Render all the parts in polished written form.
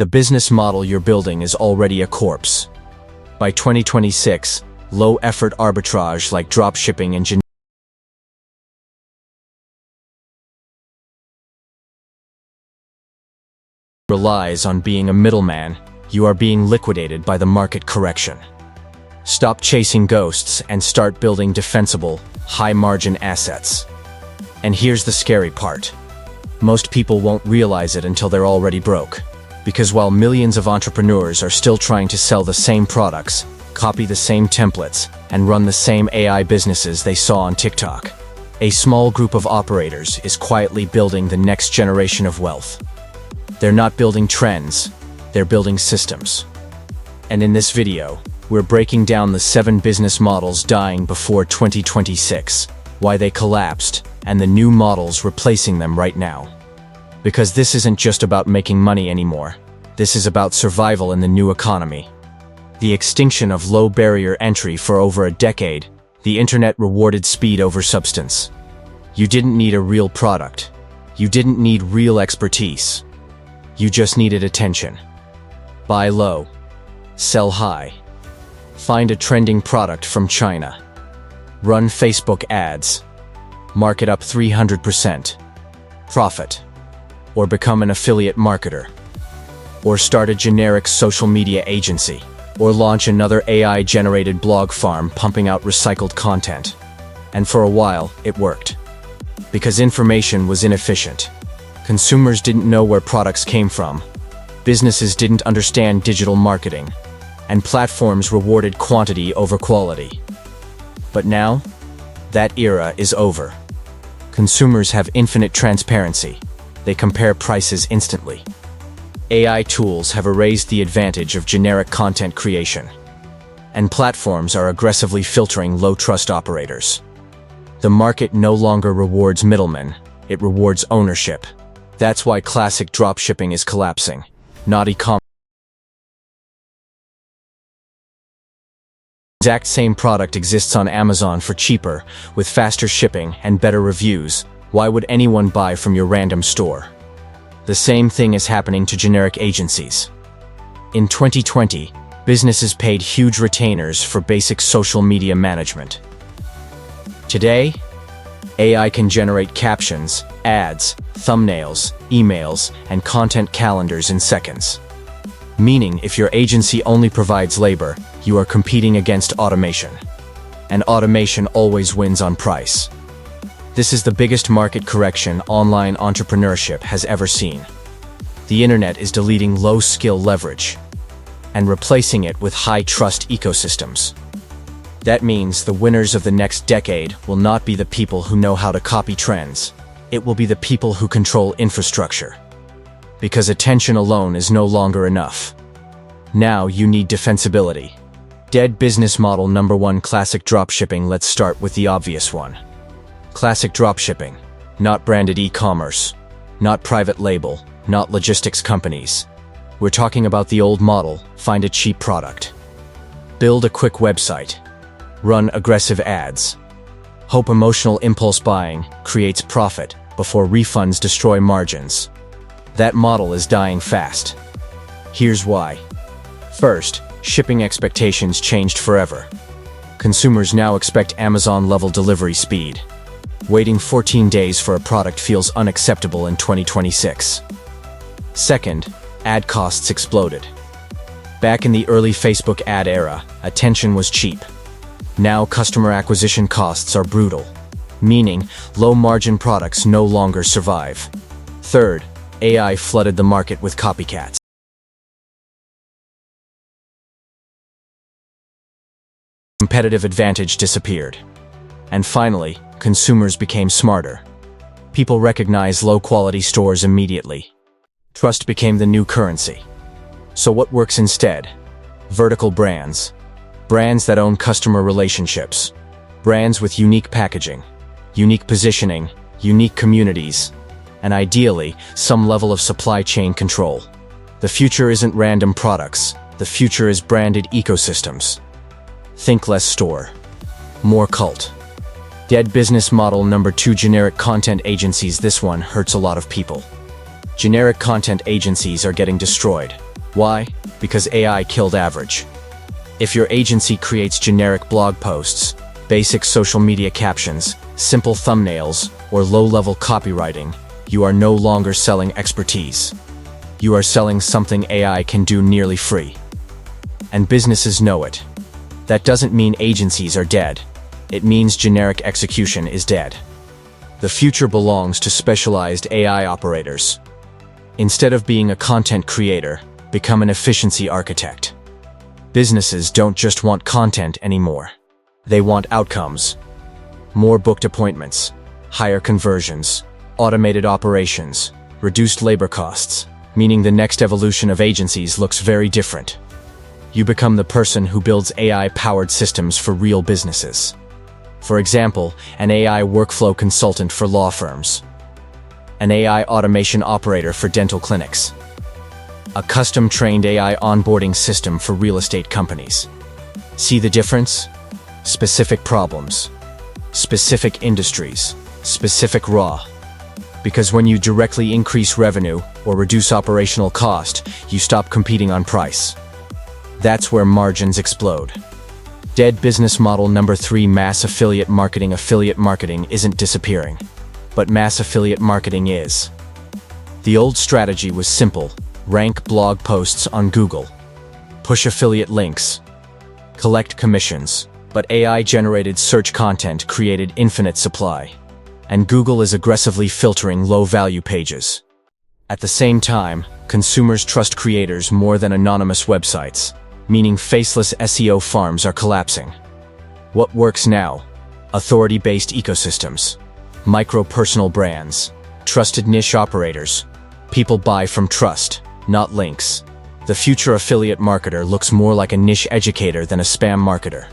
The business model you're building is already a corpse. By 2026, low-effort arbitrage like dropshipping and relies on being a middleman. You are being liquidated by the market correction. Stop chasing ghosts and start building defensible, high-margin assets. And here's the scary part. Most people won't realize it until they're already broke. Because while millions of entrepreneurs are still trying to sell the same products, copy the same templates, and run the same AI businesses they saw on TikTok, a small group of operators is quietly building the next generation of wealth. They're not building trends, they're building systems. And in this video, we're breaking down the 7 business models dying before 2026, why they collapsed, and the new models replacing them right now. Because this isn't just about making money anymore. This is about survival in the new economy. The extinction of low barrier entry for over a decade, the internet rewarded speed over substance. You didn't need a real product. You didn't need real expertise. You just needed attention. Buy low. Sell high. Find a trending product from China. Run Facebook ads. Market up 300%. Profit. Or become an affiliate marketer. Or start a generic social media agency. Or launch another AI-generated blog farm pumping out recycled content. And for a while, it worked. Because information was inefficient. Consumers didn't know where products came from. Businesses didn't understand digital marketing. And platforms rewarded quantity over quality. But now, that era is over. Consumers have infinite transparency. They compare prices instantly. AI tools have erased the advantage of generic content creation. And platforms are aggressively filtering low-trust operators. The market no longer rewards middlemen, it rewards ownership. That's why classic dropshipping is collapsing, not e-commerce. The exact same product exists on Amazon for cheaper, with faster shipping and better reviews. Why would anyone buy from your random store? The same thing is happening to generic agencies. In 2020, businesses paid huge retainers for basic social media management. Today, AI can generate captions, ads, thumbnails, emails, and content calendars in seconds. Meaning, if your agency only provides labor, you are competing against automation. And automation always wins on price. This is the biggest market correction online entrepreneurship has ever seen. The internet is deleting low-skill leverage and replacing it with high-trust ecosystems. That means the winners of the next decade will not be the people who know how to copy trends. It will be the people who control infrastructure. Because attention alone is no longer enough. Now you need defensibility. Dead business model number 1, classic dropshipping. Let's start with the obvious one. Classic dropshipping, not branded e-commerce, not private label, not logistics companies. We're talking about the old model, find a cheap product. Build a quick website. Run aggressive ads. Hope emotional impulse buying creates profit before refunds destroy margins. That model is dying fast. Here's why. First, shipping expectations changed forever. Consumers now expect Amazon-level delivery speed. Waiting 14 days for a product feels unacceptable in 2026. Second, ad costs exploded. Back in the early Facebook ad era, attention was cheap. Now customer acquisition costs are brutal, meaning low-margin products no longer survive. Third, AI flooded the market with copycats. Competitive advantage disappeared. And finally, consumers became smarter. People recognize low-quality stores immediately. Trust became the new currency. So what works instead? Vertical brands. Brands that own customer relationships. Brands with unique packaging, unique positioning, unique communities, and ideally, some level of supply chain control. The future isn't random products. The future is branded ecosystems. Think less store, more cult. Dead business model number 2, generic content agencies. This one hurts a lot of people. Generic content agencies are getting destroyed. Why? Because AI killed average. If your agency creates generic blog posts, basic social media captions, simple thumbnails, or low-level copywriting, you are no longer selling expertise. You are selling something AI can do nearly free. And businesses know it. That doesn't mean agencies are dead. It means generic execution is dead. The future belongs to specialized AI operators. Instead of being a content creator, become an efficiency architect. Businesses don't just want content anymore. They want outcomes. More booked appointments, higher conversions, automated operations, reduced labor costs, meaning the next evolution of agencies looks very different. You become the person who builds AI-powered systems for real businesses. For example, an AI workflow consultant for law firms, an AI automation operator for dental clinics, a custom-trained AI onboarding system for real estate companies. See the difference? Specific problems, specific industries, specific raw. Because when you directly increase revenue or reduce operational cost, you stop competing on price. That's where margins explode. Dead business model number 3: mass affiliate marketing. Affiliate marketing isn't disappearing, but mass affiliate marketing is. The old strategy was simple: rank blog posts on Google, push affiliate links, collect commissions. But AI-generated search content created infinite supply, and Google is aggressively filtering low-value pages. At the same time, consumers trust creators more than anonymous websites, meaning faceless SEO farms are collapsing. What works now? Authority-based ecosystems, micro-personal brands, trusted niche operators. People buy from trust, not links. The future affiliate marketer looks more like a niche educator than a spam marketer.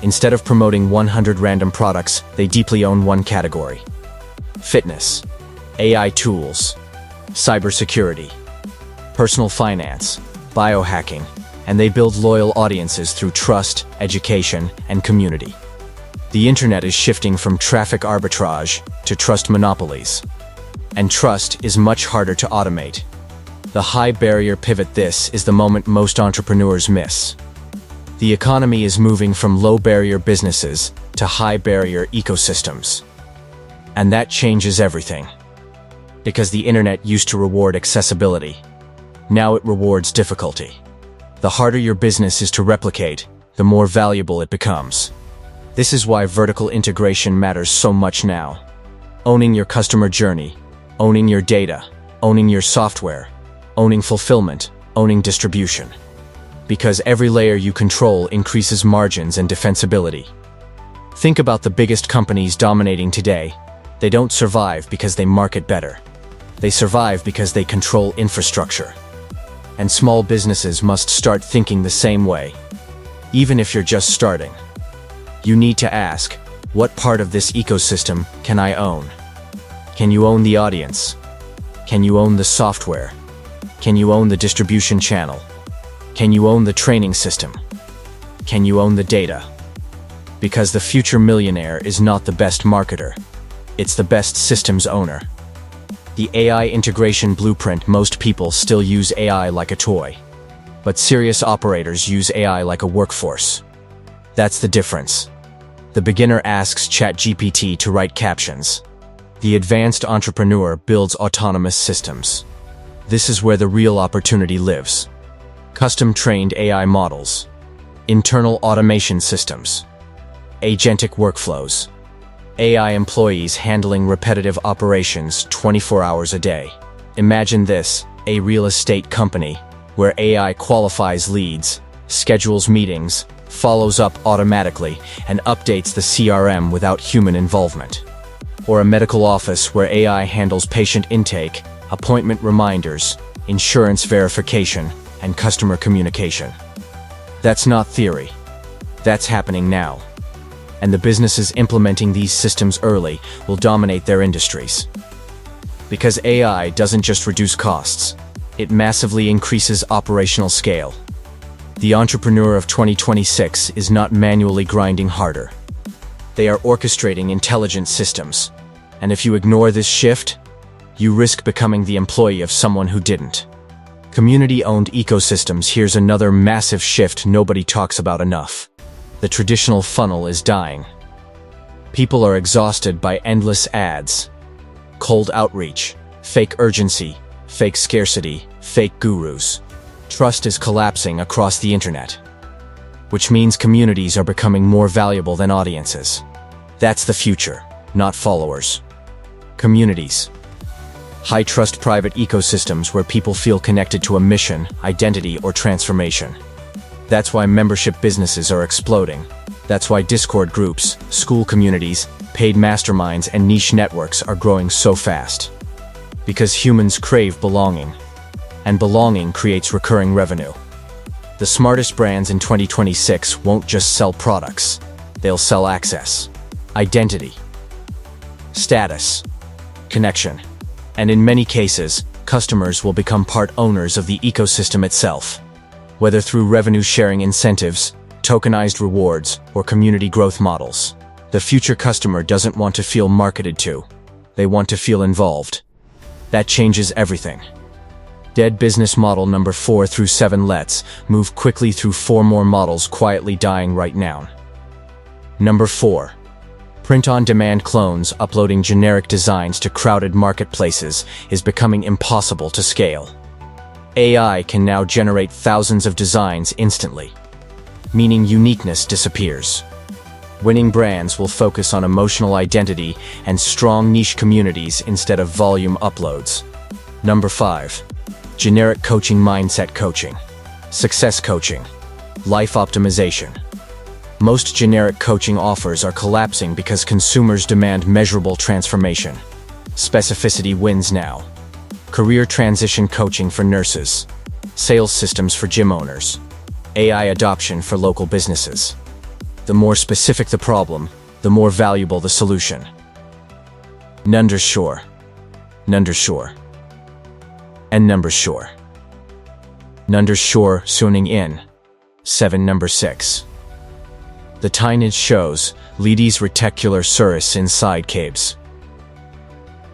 Instead of promoting 100 random products, they deeply own one category: fitness, AI tools, cybersecurity, personal finance, biohacking, and they build loyal audiences through trust, education, and community. The internet is shifting from traffic arbitrage to trust monopolies. And trust is much harder to automate. The high barrier pivot. This is the moment most entrepreneurs miss. The economy is moving from low barrier businesses to high barrier ecosystems. And that changes everything. Because the internet used to reward accessibility. Now it rewards difficulty. The harder your business is to replicate, the more valuable it becomes. This is why vertical integration matters so much now. Owning your customer journey, owning your data, owning your software, owning fulfillment, owning distribution. Because every layer you control increases margins and defensibility. Think about the biggest companies dominating today. They don't survive because they market better. They survive because they control infrastructure. And small businesses must start thinking the same way. Even if you're just starting. You need to ask, what part of this ecosystem can I own? Can you own the audience? Can you own the software? Can you own the distribution channel? Can you own the training system? Can you own the data? Because the future millionaire is not the best marketer. It's the best systems owner. The AI integration blueprint. Most people still use AI like a toy. But serious operators use AI like a workforce. That's the difference. The beginner asks ChatGPT to write captions. The advanced entrepreneur builds autonomous systems. This is where the real opportunity lives. Custom-trained AI models, internal automation systems, agentic workflows, AI employees handling repetitive operations 24 hours a day. Imagine this, a real estate company where AI qualifies leads, schedules meetings, follows up automatically, and updates the CRM without human involvement. Or a medical office where AI handles patient intake, appointment reminders, insurance verification, and customer communication. That's not theory. That's happening now. And the businesses implementing these systems early will dominate their industries. Because AI doesn't just reduce costs, it massively increases operational scale. The entrepreneur of 2026 is not manually grinding harder. They are orchestrating intelligent systems. And if you ignore this shift, you risk becoming the employee of someone who didn't. Community-owned ecosystems. Here's another massive shift nobody talks about enough. The traditional funnel is dying. People are exhausted by endless ads, cold outreach, fake urgency, fake scarcity, fake gurus. Trust is collapsing across the internet, which means communities are becoming more valuable than audiences. That's the future, not followers. Communities. High-trust private ecosystems where people feel connected to a mission, identity, or transformation. That's why membership businesses are exploding. That's why Discord groups, school communities, paid masterminds, and niche networks are growing so fast. Because humans crave belonging, and belonging creates recurring revenue. The smartest brands in 2026 won't just sell products. They'll sell access, identity, status, connection. And in many cases, customers will become part owners of the ecosystem itself. Whether through revenue-sharing incentives, tokenized rewards, or community growth models. The future customer doesn't want to feel marketed to. They want to feel involved. That changes everything. Dead business model number 4 through 7. Let's move quickly through 4 more models quietly dying right now. Number 4. Print-on-demand clones. Uploading generic designs to crowded marketplaces is becoming impossible to scale. AI can now generate thousands of designs instantly, meaning uniqueness disappears. Winning brands will focus on emotional identity and strong niche communities instead of volume uploads. Number 5. Generic coaching. Mindset coaching, success coaching, life optimization. Most generic coaching offers are collapsing because consumers demand measurable transformation. Specificity wins now. Career transition coaching for nurses, sales systems for gym owners, AI adoption for local businesses. The more specific the problem, the more valuable the solution. Number sure, and number sure. Number sure tuning in. 7. Number 6. The teenage shows ladies reticular surus inside caves.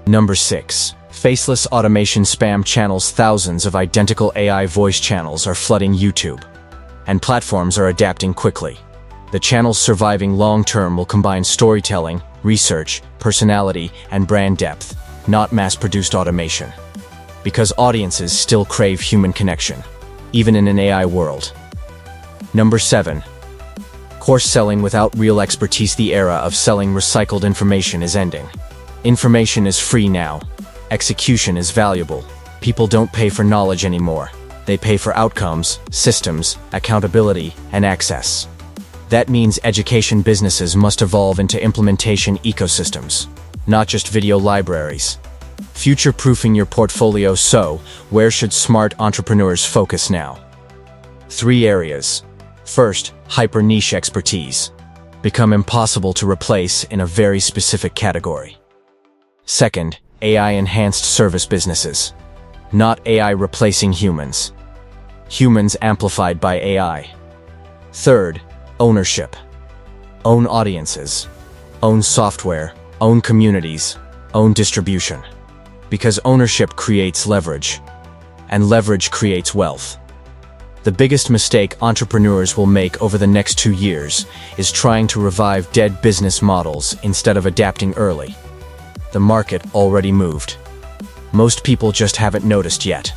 Number 6. Faceless automation spam channels. Thousands of identical AI voice channels are flooding YouTube, and platforms are adapting quickly. The channels surviving long-term will combine storytelling, research, personality, and brand depth, not mass-produced automation. Because audiences still crave human connection, even in an AI world. Number 7. Course selling without real expertise. The era of selling recycled information is ending. Information is free now. Execution is valuable. People don't pay for knowledge anymore. They pay for outcomes, systems, accountability, and access. That means education businesses must evolve into implementation ecosystems, not just video libraries. Future-proofing your portfolio. So, where should smart entrepreneurs focus now? 3 areas. First, hyper-niche expertise. Become impossible to replace in a very specific category. Second, AI-enhanced service businesses. Not AI replacing humans. Humans amplified by AI. Third, ownership. Own audiences. Own software. Own communities. Own distribution. Because ownership creates leverage, and leverage creates wealth. The biggest mistake entrepreneurs will make over the next 2 years is trying to revive dead business models instead of adapting early. The market already moved. Most people just haven't noticed yet.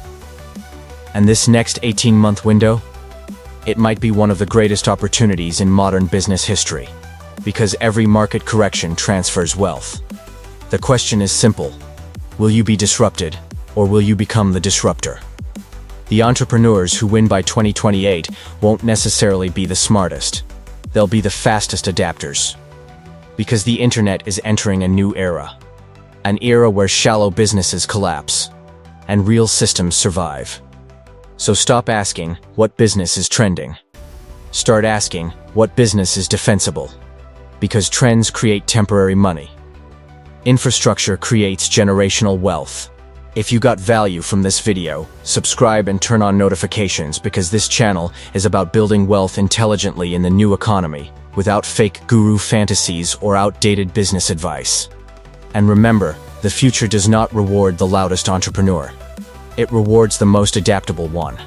And this next 18-month window, it might be one of the greatest opportunities in modern business history, because every market correction transfers wealth. The question is simple. Will you be disrupted, or will you become the disruptor? The entrepreneurs who win by 2028 won't necessarily be the smartest. They'll be the fastest adapters. Because the internet is entering a new era. An era where shallow businesses collapse, and real systems survive. So stop asking, what business is trending? Start asking, what business is defensible? Because trends create temporary money. Infrastructure creates generational wealth. If you got value from this video, subscribe and turn on notifications, because this channel is about building wealth intelligently in the new economy, without fake guru fantasies or outdated business advice. And remember, the future does not reward the loudest entrepreneur. it rewards the most adaptable one.